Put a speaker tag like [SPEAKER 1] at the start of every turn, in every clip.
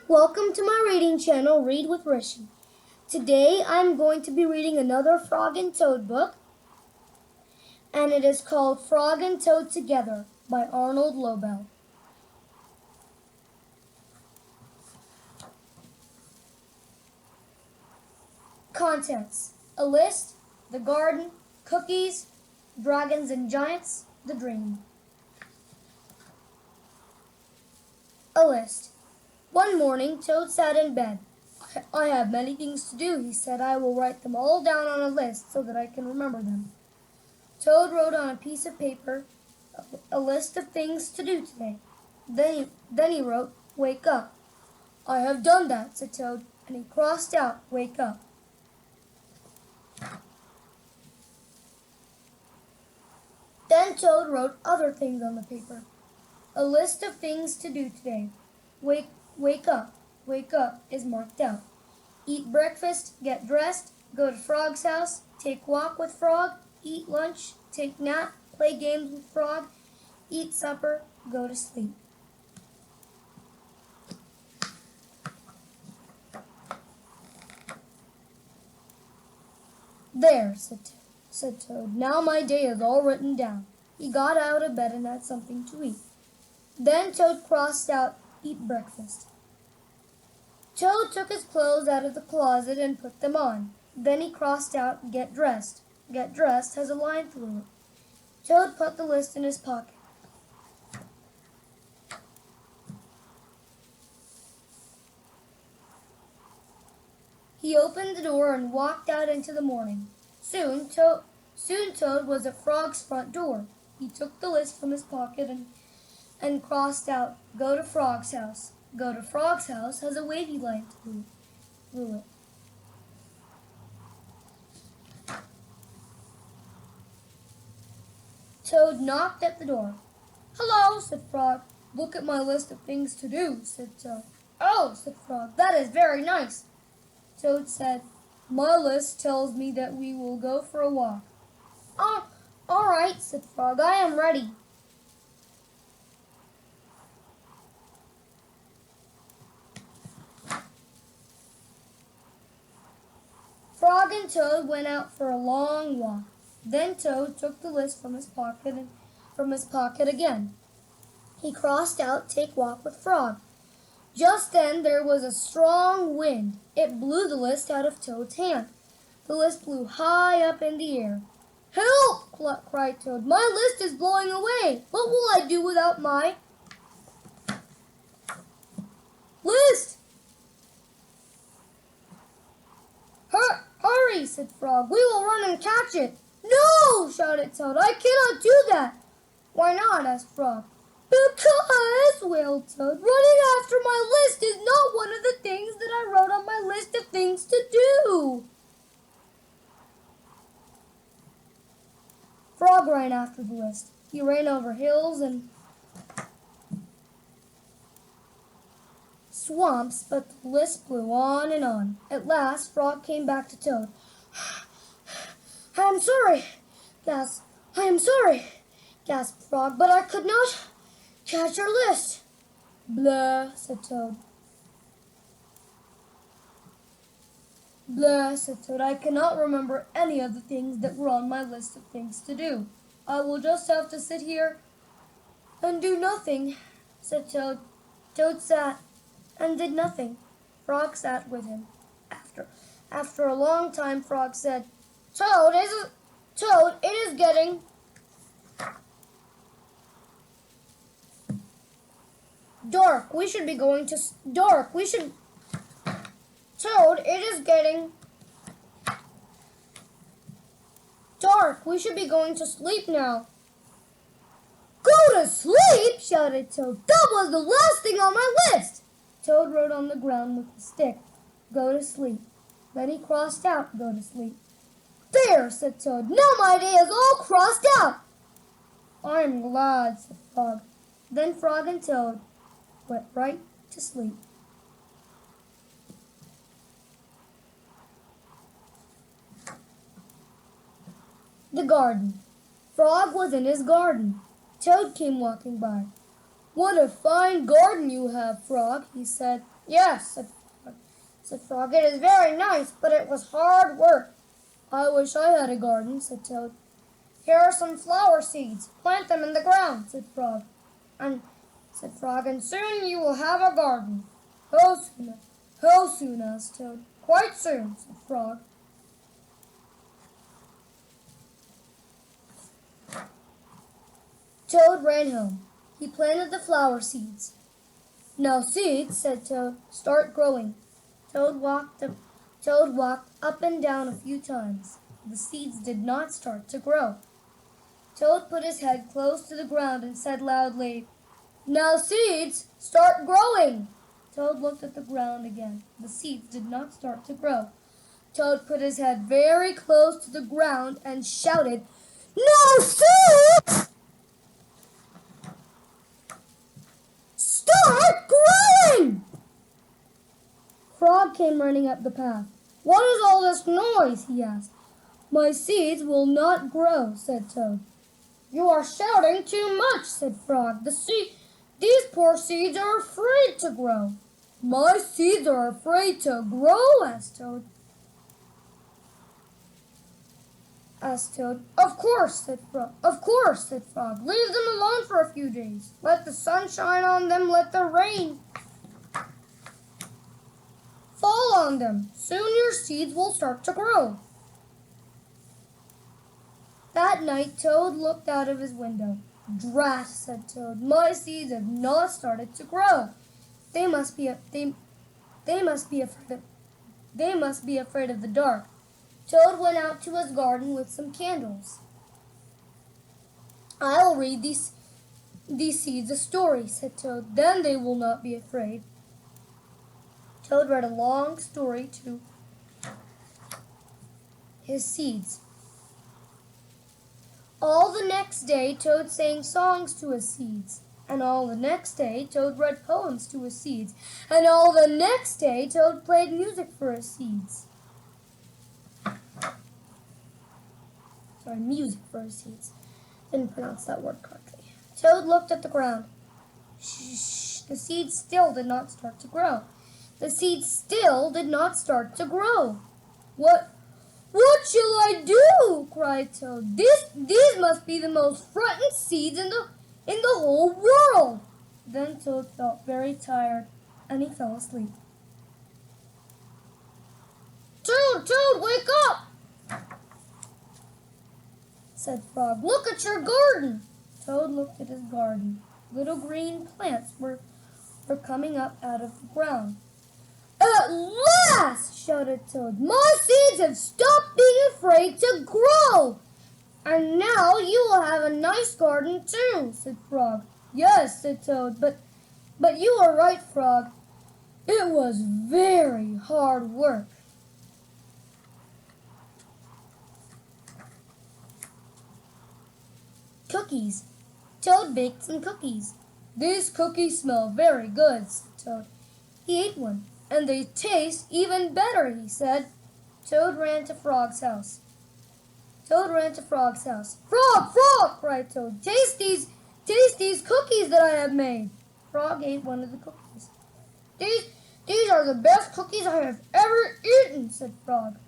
[SPEAKER 1] Welcome to my reading channel, Read with Hrishi. Today I'm going to be reading another Frog and Toad book, and it is called Frog and Toad Together by Arnold Lobel. Contents: a list, the garden, cookies, dragons and giants, the dream. A list. One morning, Toad sat in bed. I have many things to do, he said. I will write them all down on a list so that I can remember them. Toad wrote on a piece of paper a list of things to do today. Then he wrote, "Wake up." "I have done that," said Toad, and he crossed out "wake up." Then Toad wrote other things on the paper. A list of things to do today. Wake up. Wake up is marked out. Eat breakfast, get dressed, go to Frog's house, take walk with Frog, eat lunch, take nap, play games with Frog, eat supper, go to sleep. There, said Toad. Now my day is all written down. He got out of bed and had something to eat. Then Toad crossed out eat breakfast. Toad took his clothes out of the closet and put them on. Then he crossed out get dressed. Get dressed has a line through it. Toad put the list in his pocket. He opened the door and walked out into the morning. Soon Toad was at Frog's front door. He took the list from his pocket and crossed out go to Frog's house. Go to Frog's house has a wavy line through it. Toad knocked at the door. "Hello," said Frog. "Look at my list of things to do," said Toad. "Oh," said Frog, "that is very nice." Toad said, "My list tells me that we will go for a walk." "Oh, all right," said Frog, "I am ready." Frog and Toad went out for a long walk. Then Toad took the list from his pocket again. He crossed out take walk with Frog. Just then there was a strong wind. It blew the list out of Toad's hand. The list flew high up in the air. "Help!" cried Toad. "My list is blowing away. What will I do without my list?" "Hurry," said Frog. "We will run and catch it." "No!" shouted Toad. "I cannot do that." "Why not?" asked Frog. "Because," wailed Toad, "running after my list is not one of the things that I wrote on my list of things to do." Frog ran after the list. He ran over hills and swamps, but the list flew on and on. At last, Frog came back to Toad. "I am sorry," gasped. "I am sorry," gasped Frog, "but I could not catch your list." "Blah," said Toad. "Blah," said Toad. "I cannot remember any of the things that were on my list of things to do. I will just have to sit here and do nothing," said Toad. Toad sat and did nothing. Frog sat with him. After a long time, Frog said, Toad, it is getting dark. We should be going to dark. Toad, it is getting dark. We should be going to sleep now." "Go to sleep!" shouted Toad. "That was the last thing on my list." Toad wrote on the ground with a stick, "Go to sleep." Then he crossed out "go to sleep." "There," said Toad. "Now my day is all crossed out." "I am glad," said Frog. Then Frog and Toad went right to sleep. The garden. Frog was in his garden. Toad came walking by. "What a fine garden you have, Frog," he said. Yes, said Frog. It is very nice, but it was hard work. I wish I had a garden, said Toad. Here are some flower seeds. Plant them in the ground, said Frog. And and soon you will have a garden. How soon, asked Toad. Quite soon, said Frog. Toad ran home. He planted the flower seeds. Now seeds, said Toad, start growing. Toad walked up and down a few times. The seeds did not start to grow. Toad put his head close to the ground and said loudly, Now seeds, start growing. Toad looked at the ground again. The seeds did not start to grow. Toad put his head very close to the ground and shouted, Now seeds, start growing! Frog came running up the path. What is all this noise? He asked. My seeds will not grow, said Toad. You are shouting too much, said Frog. These poor seeds are afraid to grow. My seeds are afraid to grow, asked Toad. Of course, said Frog. Of course, said Frog. Leave them alone for a few days. Let the sun shine on them, let the rain fall on them. Soon your seeds will start to grow. That night, Toad looked out of his window. Drat, said Toad. My seeds have not started to grow. They must be afraid of the dark. Toad went out to his garden with some candles. I'll read these seeds a story, said Toad. Then they will not be afraid. Toad read a long story to his seeds. All the next day, Toad sang songs to his seeds. And all the next day, Toad read poems to his seeds. And all the next day, Toad played music for his seeds. Music for his seeds. Didn't pronounce that word correctly. Toad looked at the ground. Shh, the seeds still did not start to grow. The seeds still did not start to grow. What shall I do? Cried Toad. These must be the most frightened seeds in the whole world. Then Toad felt very tired, and he fell asleep. Toad, wake up! Said Frog. Look at your garden. Toad looked at his garden. Little green plants were coming up out of the ground. At last, shouted Toad. My seeds have stopped being afraid to grow. And now you will have a nice garden too, said Frog. Yes, said Toad, but you are right, Frog. It was very hard work. Cookies. Toad baked some cookies. These cookies smell very good, said Toad. He ate one. And they taste even better, he said. Toad ran to Frog's house. Frog, cried Toad. Taste these cookies that I have made. Frog ate one of the cookies. These are the best cookies I have ever eaten, said Frog.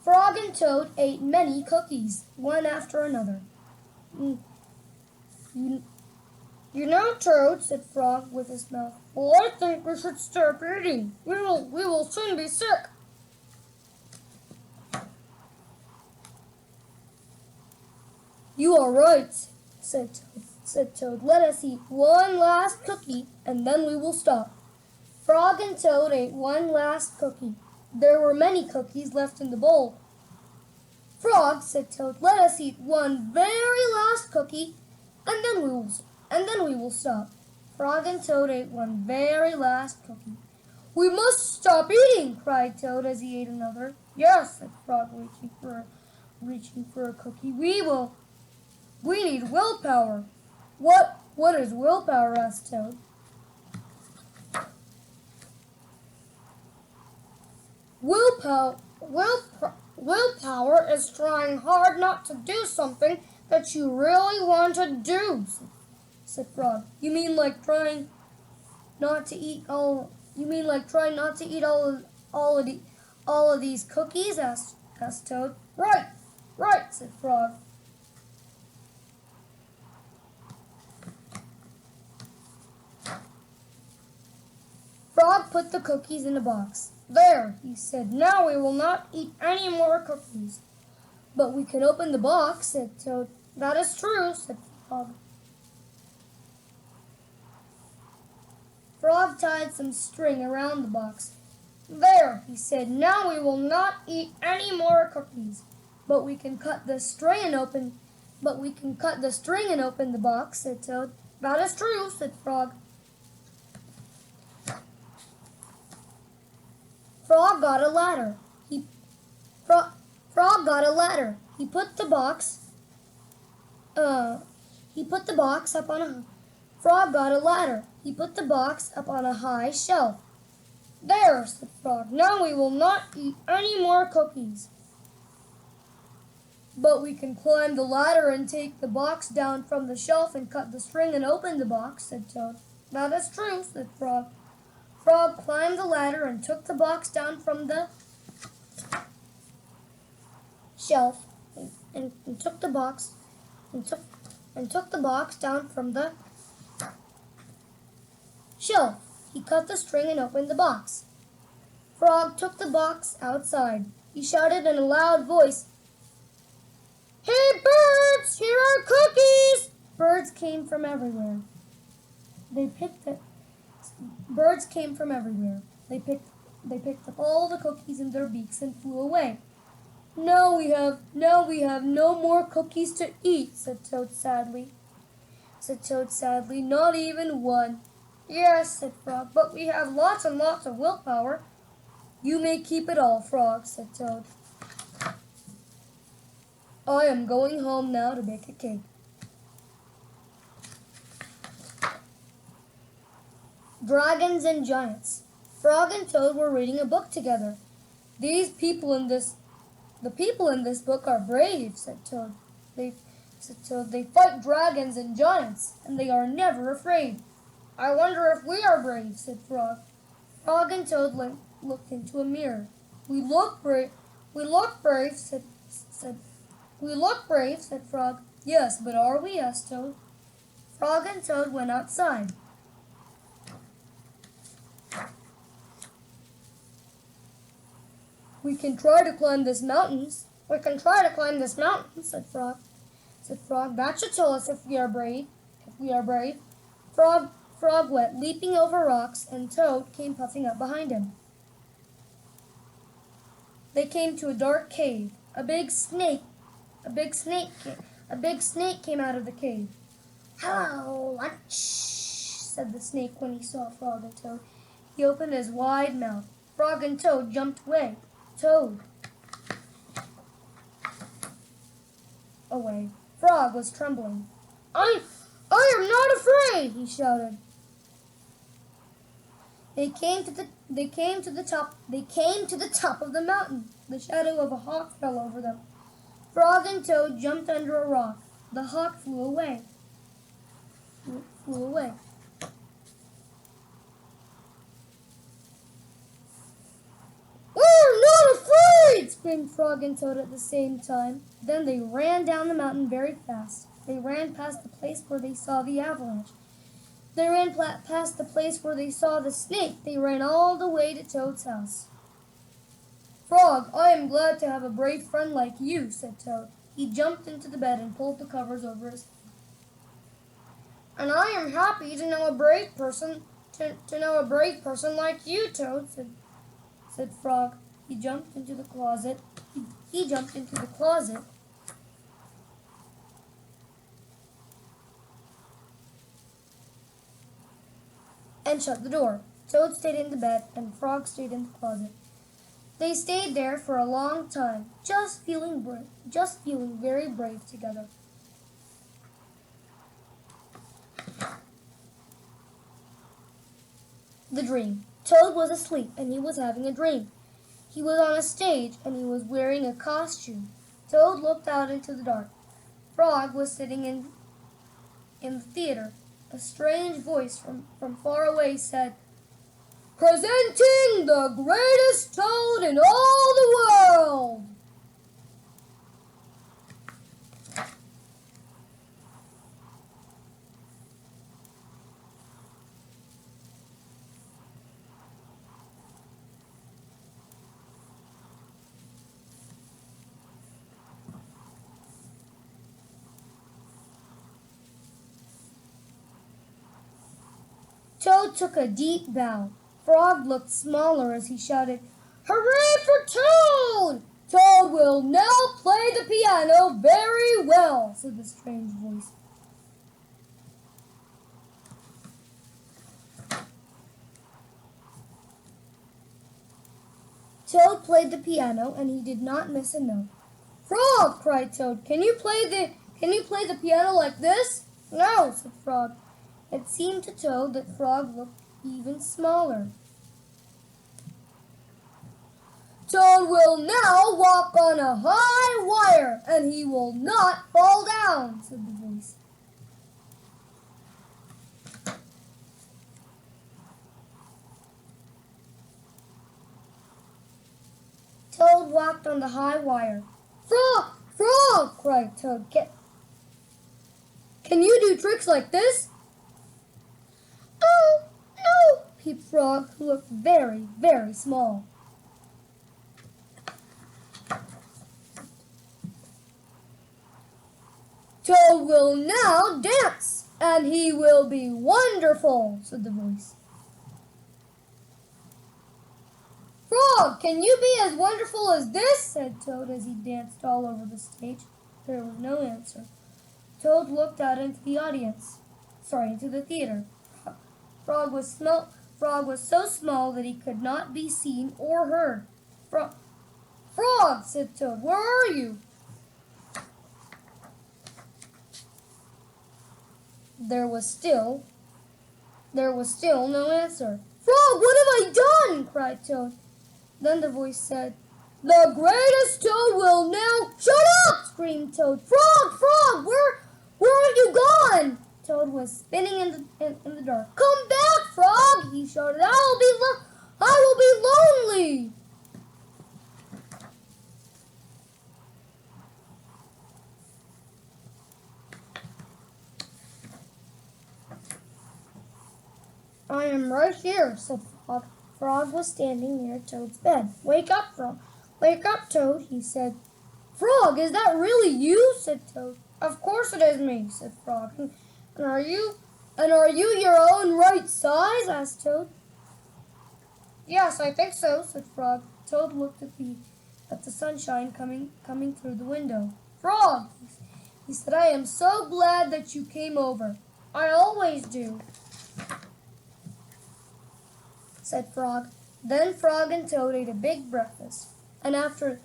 [SPEAKER 1] Frog and Toad ate many cookies, one after another. You know, Toad, said Frog with his mouth. Well, I think we should stop eating. We will soon be sick. You are right, said Toad. Let us eat one last cookie, and then we will stop. Frog and Toad ate one last cookie. There were many cookies left in the bowl. Frog, said Toad, let us eat one very last cookie, and then we will stop. Frog and Toad ate one very last cookie. We must stop eating, cried Toad as he ate another. Yes, said Frog, reaching for a cookie. We need willpower. What is willpower? Asked Toad. Willpower is trying hard not to do something that you really want to do, said Frog. You mean like trying not to eat all? You mean like trying not to eat all of these cookies? Asked Toad. Right, said Frog. Frog put the cookies in a box. There, he said. Now we will not eat any more cookies. But we can open the box, said Toad. That is true, said Frog. Frog tied some string around the box. There, he said. Now we will not eat any more cookies. But we can cut the string and open the box, said Toad. That is true, said Frog. Frog got a ladder. Frog got a ladder. He put the box up on a Frog got a ladder. He put the box up on a high shelf. There, said Frog. Now we will not eat any more cookies. But we can climb the ladder and take the box down from the shelf and cut the string and open the box, said Toad. That is true, said Frog. Frog climbed the ladder and took the box down from the shelf and took the box down from the shelf. He cut the string and opened the box. Frog took the box outside. He shouted in a loud voice, "Hey birds, here are cookies!" Birds came from everywhere. Birds came from everywhere. They picked up all the cookies in their beaks and flew away. Now we have no more cookies to eat, said Toad sadly. Not even one. Yes, said Frog, but we have lots and lots of willpower. You may keep it all, Frog, said Toad. I am going home now to bake a cake. Dragons and Giants. Frog and Toad were reading a book together. The people in this book are brave, said Toad. They fight dragons and giants, and they are never afraid. I wonder if we are brave, said Frog. Frog and Toad looked into a mirror. We look brave, said Frog. Yes, but are we? Asked Toad. Frog and Toad went outside. We can try to climb this mountain, said Frog. That should tell us if we are brave. Frog went leaping over rocks, and Toad came puffing up behind him. They came to a dark cave. A big snake came out of the cave. "Hello, lunch," said the snake when he saw Frog and Toad. He opened his wide mouth. Frog and Toad jumped away. Toad away. Frog was trembling. I am not afraid," he shouted. They came to the top of the mountain. The shadow of a hawk fell over them. Frog and Toad jumped under a rock. The hawk flew away. "We're not afraid!" screamed Frog and Toad at the same time. Then they ran down the mountain very fast. They ran past the place where they saw the avalanche. They ran past the place where they saw the snake. They ran all the way to Toad's house. "Frog, I am glad to have a brave friend like you," said Toad. He jumped into the bed and pulled the covers over his head. "And I am happy to know a brave person like you, Toad," said Frog. He jumped into the closet. And shut the door. Toad stayed in the bed, and Frog stayed in the closet. They stayed there for a long time, just feeling very brave together. The dream. Toad was asleep, and he was having a dream. He was on a stage, and he was wearing a costume. Toad looked out into the dark. Frog was sitting in the theater. A strange voice from far away said, "Presenting the greatest toad in all the world!" Toad took a deep bow. Frog looked smaller as he shouted, "Hooray for Toad! Toad will now play the piano very well," said the strange voice. Toad played the piano, and he did not miss a note. "Frog!" cried Toad, Can you play the piano like this?" "No," said Frog. It seemed to Toad that Frog looked even smaller. "Toad will now walk on a high wire, and he will not fall down," said the voice. Toad walked on the high wire. "Frog! Frog!" cried Toad. Can you do tricks like this?" "Oh, no," peeped Frog, who looked very, very small. "Toad will now dance, and he will be wonderful," said the voice. "Frog, can you be as wonderful as this?" said Toad as he danced all over the stage. There was no answer. Toad looked out into the theater. Frog was so small that he could not be seen or heard. "Frog," said Toad, "where are you?" There was still no answer. "Frog, what have I done?" cried Toad. Then the voice said, "The greatest Toad will now—" "Shut up!" screamed Toad. "Frog, Frog, where have you gone?" Toad was spinning in the dark. "Come back, Frog!" he shouted. I will be lonely." "I am right here," said Frog. Frog was standing near Toad's bed. "Wake up, Frog. Wake up, Toad," he said. "Frog, is that really you?" said Toad. "Of course it is me," said Frog. "And are you your own right size?" asked Toad. "Yes, I think so," said Frog. Toad looked at the sunshine coming through the window. "Frog," he said, "I am so glad that you came over. I always do," said Frog. Then Frog and Toad ate a big breakfast, and after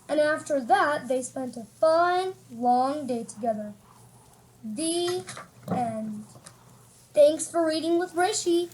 [SPEAKER 1] that they spent a fine, long day together. The end. Thanks for reading with Hrishi.